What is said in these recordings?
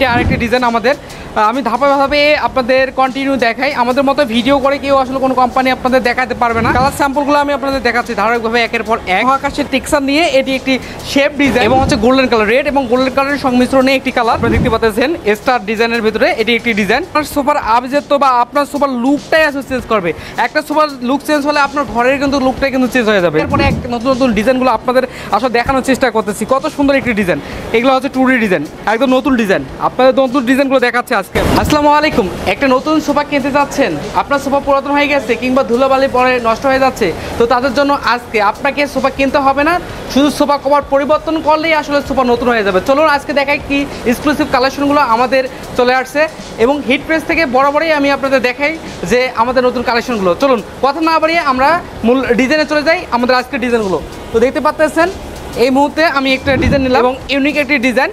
এটা আরেকটি ডিজাইন আমাদের। আমি ধাপে ধাপে আপনাদের কন্টিনিউ দেখাই। আমাদের মতো ভিডিও করে কেউ আসলে কোনো কোম্পানি আপনাদের দেখাতে পারবে না। কালার স্যাম্পলগুলো আমি আপনাদের দেখাচ্ছি ধারাবাহিকভাবে একের পর এক। মহাকাশের টেক্সচার নিয়ে এটি একটি শেপ ডিজাইন এবং হচ্ছে গোল্ডেন কালার, রেড এবং গোল্ডেন কালারের সংমিশ্রণে একটি কালার আপনারা দেখতে পাচ্ছেন। স্টার ডিজাইনের ভিতরে এটি একটি ডিজাইন। আপনার সোফার আভিজাত্য বা আপনার সোফার লুকটাই আসলে চেঞ্জ করবে। একটা সোফার লুক চেঞ্জ হলে আপনার ঘরের কিন্তু লুকটাই কিন্তু চেঞ্জ হয়ে যাবে। এরপরে এক নতুন নতুন ডিজাইনগুলো আপনাদের আসলে দেখানোর চেষ্টা করতেছি। কত সুন্দর একটি ডিজাইন, এগুলো হচ্ছে 2D ডিজাইন, একদম নতুন ডিজাইন। আপনাদের নতুন ডিজাইনগুলো দেখাচ্ছে আজকে। আসসালামু আলাইকুম। একটা নতুন সোফা কিনতে যাচ্ছেন, আপনার সোফা পুরাতন হয়ে গেছে কিংবা ধুলোবালি পরে নষ্ট হয়ে যাচ্ছে, তো তাদের জন্য আজকে আপনাকে সোফা কিনতে হবে না, শুধু সোফা কভার পরিবর্তন করলেই আসলে সোফা নতুন হয়ে যাবে। চলুন আজকে দেখাই কি এক্সক্লুসিভ কালেকশনগুলো আমাদের চলে আসছে এবং হিট প্রেস থেকে বরাবরই আমি আপনাদের দেখাই যে আমাদের নতুন কালেকশনগুলো। চলুন কথা না বাড়িয়ে আমরা মূল ডিজাইনে চলে যাই, আমাদের আজকের ডিজাইনগুলো। তো দেখতে পাচ্ছেন এই মুহূর্তে আমি একটা ডিজাইন নিলাম এবং ইউনিক একটি ডিজাইন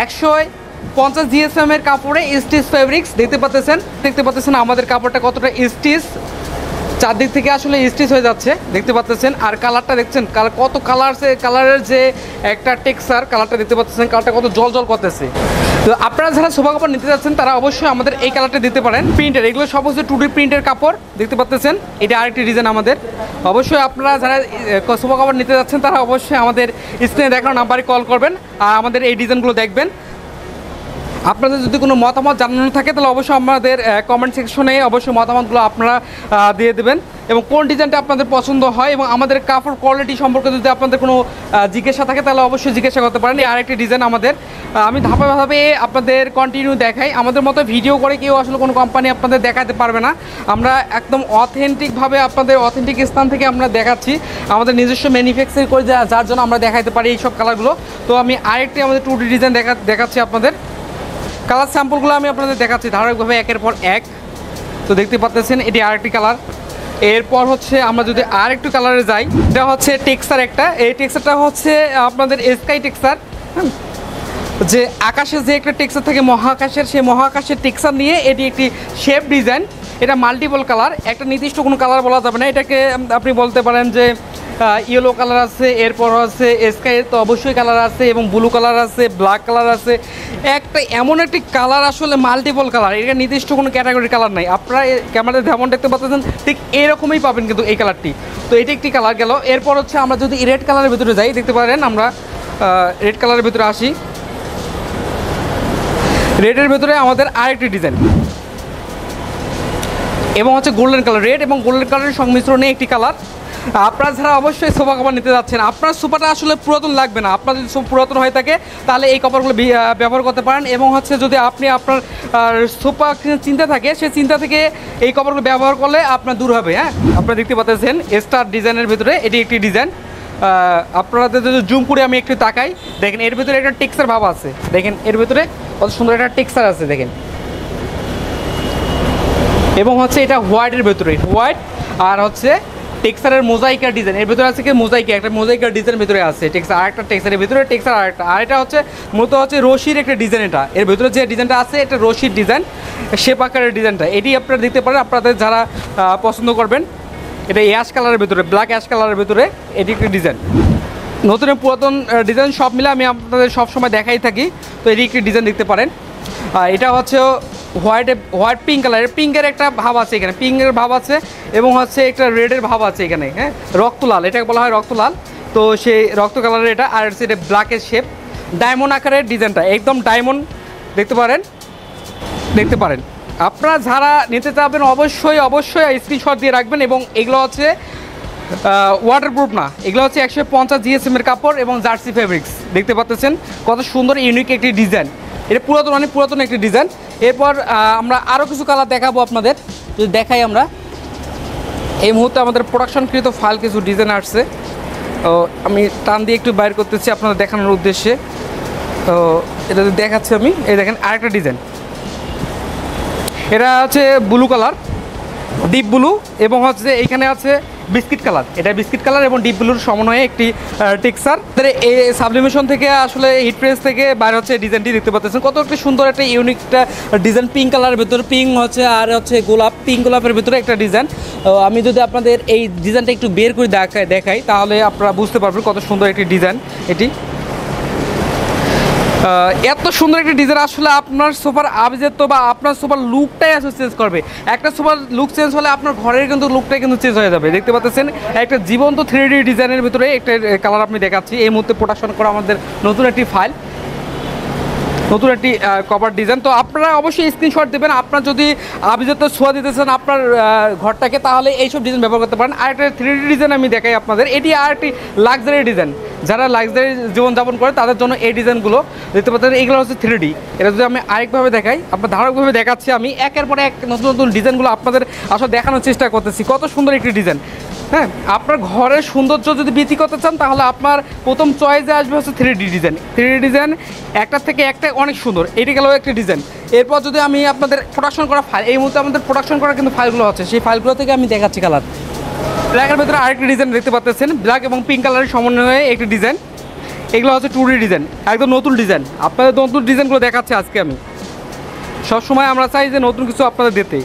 150 GSM এর কাপড়ে স্টিচ ফেব্রিক্স। দেখতে পাচ্ছেন আমাদের কাপড়টা কতটা স্টিচ, চারদিক থেকে আসলে স্টিচ হয়ে যাচ্ছে দেখতে পাচ্ছেন। আর কালারটা দেখছেন, কত কালারের যে একটা টেক্সচার, কালারটা দেখতে পাচ্ছেন, কালারটা কত জল জল করতেছে। তো আপনারা যারা সোফা কাপড় নিতে যাচ্ছেন তারা অবশ্যই আমাদের এই কালারটা দিতে পারেন। প্রিন্টের, এগুলো সব হচ্ছে 2D প্রিন্টের কাপড় দেখতে পাচ্ছেন। এটা আরেকটি ডিজাইন আমাদের। অবশ্যই আপনারা যারা সোফা কাপড় নিতে যাচ্ছেন তারা অবশ্যই আমাদের স্ক্রিনে দেখানো নাম্বারে কল করবেন আর আমাদের এই ডিজাইনগুলো দেখবেন। আপনাদের যদি কোনো মতামত জানানো থাকে তাহলে অবশ্যই আমাদের কমেন্ট সেকশনে অবশ্যই মতামতগুলো আপনারা দিয়ে দেবেন এবং কোন ডিজাইনটা আপনাদের পছন্দ হয় এবং আমাদের কাপড় কোয়ালিটি সম্পর্কে যদি আপনাদের কোনো জিজ্ঞাসা থাকে তাহলে অবশ্যই জিজ্ঞাসা করতে পারেন। এই আরেকটি ডিজাইন আমাদের। আমি ধাপে ধাপে আপনাদের কন্টিনিউ দেখাই। আমাদের মতো ভিডিও করে কেউ আসলে কোনো কোম্পানি আপনাদের দেখাতে পারবে না। আমরা একদম অথেন্টিকভাবে আপনাদের অথেন্টিক স্থান থেকে আমরা দেখাচ্ছি, আমাদের নিজস্ব ম্যানুফ্যাকচার করে যার জন্য আমরা দেখাতে পারি এই সব কালারগুলো। তো আমি আরেকটি আমাদের 2D ডিজাইন দেখাচ্ছি আপনাদের। কালার স্যাম্পলগুলো আমি আপনাদের দেখাচ্ছি ধারাবাহিকভাবে একের পর এক। তো দেখতে পাচ্ছেন এটি আরেকটি কালার। এরপর হচ্ছে আমরা যদি আর একটু কালারে যাই, এটা হচ্ছে টেক্সচার একটা। এই টেক্সচারটা হচ্ছে আপনাদের স্কাই টেক্সচার, যে আকাশের যে একটা টেক্সচার থাকে মহাকাশের, সেই মহাকাশের টেক্সচার নিয়ে এটি একটি শেপ ডিজাইন। এটা মাল্টিপল কালার, একটা নির্দিষ্ট কোনো কালার বলা যাবে না। এটাকে আপনি বলতে পারেন যে ইয়েলো কালার আছে, এরপর আছে স্কাই তো অবশ্যই কালার আছে এবং ব্লু কালার আছে, ব্ল্যাক কালার আছে। একটা এমন একটি কালার আসলে মাল্টিপল কালার, এটা নির্দিষ্ট কোনো ক্যাটাগরির কালার নাই। আপনারা ক্যামেরাতে যেমন দেখতে পাচ্ছেন ঠিক এরকমই পাবেন কিন্তু এই কালারটি। তো এটি একটি কালার গেল। এরপর হচ্ছে আমরা যদি রেড কালারের ভিতরে যাই, দেখতে পারেন আমরা রেড কালারের ভিতরে আসি। রেডের ভিতরে আমাদের আরেকটি ডিজাইন এবং হচ্ছে গোল্ডেন কালার, রেড এবং গোল্ডেন কালারের সংমিশ্রণে একটি কালার। আপনারা যারা অবশ্যই সোফা কাপড় নিতে যাচ্ছেন, আপনার সোফাটা আসলে পুরাতন লাগবে না। আপনার যদি পুরাতন হয়ে থাকে তাহলে এই কাপড়গুলো ব্যবহার করতে পারেন এবং হচ্ছে যদি আপনি আপনার সোফা চিন্তা থাকে, সেই চিন্তা থেকে এই কাপড়গুলো ব্যবহার করলে আপনার দূর হবে। হ্যাঁ, আপনারা দেখতে পাচ্ছেন স্টার ডিজাইনের ভিতরে এটি একটি ডিজাইন। আপনাদের যদি জুম করে আমি একটু তাকাই, দেখেন এর ভিতরে একটা টেক্সচার ভাব আছে। দেখেন এর ভিতরে কত সুন্দর একটা টেক্সচার আছে দেখেন। এবং হচ্ছে এটা হোয়াইটের ভিতরে, হোয়াইট আর হচ্ছে টেক্সচারের মোজাইকার ডিজাইন। এর ভিতরে আছে কি মোজাইকা, একটা মোজাইকার ডিজাইন ভিতরে আছে টেক্সচার, আরেকটা টেক্সচারের ভিতরে টেক্সচার আরেকটা। আর এটা হচ্ছে মূলত হচ্ছে রশির একটা ডিজাইন। এটা এর ভিতরে যে ডিজাইনটা আছে এটা রশির ডিজাইন, শেপ আকারের ডিজাইনটা। এটি আপনারা দেখতে পারেন আপনাদের যারা পছন্দ করবেন। এটা অ্যাশ কালারের ভিতরে, ব্ল্যাক অ্যাশ কালারের ভিতরে এটি একটি ডিজাইন। নতুন পুরাতন ডিজাইন সব মিলে আমি আপনাদের সবসময় দেখাই থাকি। তো এটি একটি ডিজাইন দেখতে পারেন। এটা হচ্ছে হোয়াইট পিঙ্ক কালারের, পিঙ্কের একটা ভাব আছে এখানে, পিঙ্কের ভাব আছে এবং হচ্ছে একটা রেডের ভাব আছে এখানে। হ্যাঁ, রক্তলাল, এটাকে বলা হয় রক্তলাল। তো সেই রক্ত কালারের এটা, আর হচ্ছে এটা ব্ল্যাকের শেপ, ডায়মন্ড আকারের ডিজাইনটা, একদম ডায়মন্ড দেখতে পারেন। আপনারা যারা নিতে চাবেন অবশ্যই স্ক্রিনশট দিয়ে রাখবেন। এবং এগুলো হচ্ছে ওয়াটারপ্রুফ না, এগুলো হচ্ছে 150 GSM এর কাপড় এবং জার্সি ফেব্রিক্স। দেখতে পাচ্ছেন কত সুন্দর ইউনিক একটি ডিজাইন। এটা অনেক পুরাতন একটি ডিজাইন। এরপর আমরা আরও কিছু কালার দেখাবো আপনাদের। যদি দেখাই আমরা, এই মুহূর্তে আমাদের প্রোডাকশনকৃত ফাইল কিছু ডিজাইন আসছে। তো আমি টান দিয়ে একটু বাইর করতেছি আপনাদের দেখানোর উদ্দেশ্যে। তো এটা দেখাচ্ছি আমি। এই দেখেন আরেকটা ডিজাইন, এটা হচ্ছে ব্লু কালার, ডিপ ব্লু এবং হচ্ছে এইখানে আছে বিস্কিট কালার। এটা বিস্কিট কালার এবং ডিপ ব্লুর সমন্বয়ে একটি টেক্সচার। এই সাবলিমেশন থেকে আসলে হিট প্রেস থেকে বাইরে হচ্ছে ডিজাইনটি দেখতে পাচ্ছেন কত একটা সুন্দর একটা ইউনিক একটা ডিজাইন। পিঙ্ক কালারের ভিতরে, পিঙ্ক হচ্ছে আর হচ্ছে গোলাপ, পিঙ্ক গোলাপের ভিতরে একটা ডিজাইন। আমি যদি আপনাদের এই ডিজাইনটা একটু বের করে দেখাই তাহলে আপনারা বুঝতে পারবেন কত সুন্দর একটি ডিজাইন এটি। এত সুন্দর একটা ডিজাইন আসলে আপনার সোফার আভিজাত্য বা আপনার সোফার লুকটাই আসলে চেঞ্জ করবে। একটা সোফার লুক চেঞ্জ হলে আপনার ঘরের কিন্তু লুকটাই কিন্তু চেঞ্জ হয়ে যাবে। দেখতে পাচ্ছেন একটা জীবন্ত 3D ডিজাইনের ভিতরে একটা কালার আপনি দেখাচ্ছি। এই মুহূর্তে প্রোডাকশন করা আমাদের নতুন একটি ফাইল, নতুন একটি কভার ডিজাইন। তো আপনারা অবশ্যই স্ক্রিনশট দেবেন। আপনার যদি আভিজাত্য ছোঁয়া দিতে চান আপনার ঘরটাকে, তাহলে এইসব ডিজাইন ব্যবহার করতে পারেন। আর একটা 3D ডিজাইন আমি দেখাই আপনাদের, এটি আর একটি লাক্সারি ডিজাইন। যারা লাক্সারি জীবনযাপন করে তাদের জন্য এই ডিজাইনগুলো দেখতে পাচ্ছেন, এগুলো হচ্ছে 3D। এটা যদি আমি আরেকভাবে দেখাই, আপনার ধারকভাবে দেখাচ্ছি, আমি একের পরে এক নতুন নতুন ডিজাইনগুলো আপনাদের আসলে দেখানোর চেষ্টা করতেছি। কত সুন্দর একটি ডিজাইন। হ্যাঁ, আপনার ঘরের সৌন্দর্য যদি বৃদ্ধি করতে চান তাহলে আপনার প্রথম চয়েসে আসবে হচ্ছে 3D ডিজাইন। 3D ডিজাইন একটার থেকে একটা অনেক সুন্দর। এটি গেল একটি ডিজাইন। এরপর যদি আমি আপনাদের প্রোডাকশন করা ফাইল, এই মুহূর্তে আমাদের প্রোডাকশন করা কিন্তু ফাইলগুলো হচ্ছে, সেই ফাইলগুলো থেকে আমি দেখাচ্ছি কালার। ব্ল্যাকের ভিতরে আরেকটি ডিজাইন দেখতে পাচ্ছেন, ব্ল্যাক এবং পিঙ্ক কালারের সমন্বয়ে একটি ডিজাইন। এগুলো হচ্ছে 2D ডিজাইন, একদম নতুন ডিজাইন। আপনাদের নতুন ডিজাইনগুলো দেখাচ্ছি আজকে আমি। সবসময় আমরা চাই যে নতুন কিছু আপনাদের দিতে।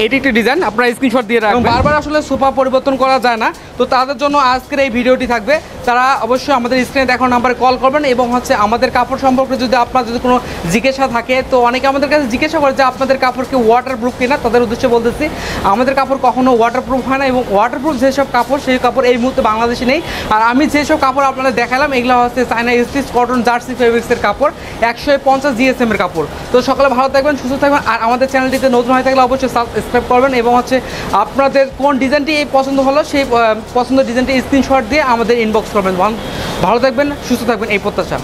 এটি একটি ডিজাইন, আপনারা স্ক্রিনশট দিয়ে রাখবেন। বারবার আসলে সোফা পরিবর্তন করা যায় না, তো তাদের জন্য আজকের এই ভিডিওটি থাকবে। তারা অবশ্যই আমাদের স্ক্রিনে দেখানো নাম্বারে কল করবেন এবং হচ্ছে আমাদের কাপড় সম্পর্কে যদি আপনার যদি কোনো জিজ্ঞাসা থাকে, তো অনেকে আমাদের কাছে জিজ্ঞাসা করে যে আপনাদের কাপড় কি ওয়াটারপ্রুফ কিনা। তাদের উদ্দেশ্যে বলতেছি আমাদের কাপড় কখনো ওয়াটারপ্রুফ হয় না, এবং ওয়াটারপ্রুফ যেসব কাপড় সেই কাপড় এই মুহূর্তে বাংলাদেশে নেই। আর আমি যেসব কাপড় আপনাদের দেখালাম এগুলো হচ্ছে চায়না স্টিচ কটন জার্সি ফেব্রিক্সের কাপড়, 150 GSM এর কাপড়। তো সকালে ভালো থাকবেন, সুস্থ থাকবেন। আর আমাদের চ্যানেলটিতে নতুন হয়ে থাকলে অবশ্যই সাবস্ক্রাইব করবেন এবং হচ্ছে আপনাদের কোন ডিজাইনটি পছন্দ হলো সেই পছন্দের ডিজাইনটি স্ক্রিনশট দিয়ে আমাদের ইনবক্স করবেন। ভালো থাকবেন, সুস্থ থাকবেন, এই প্রত্যাশা।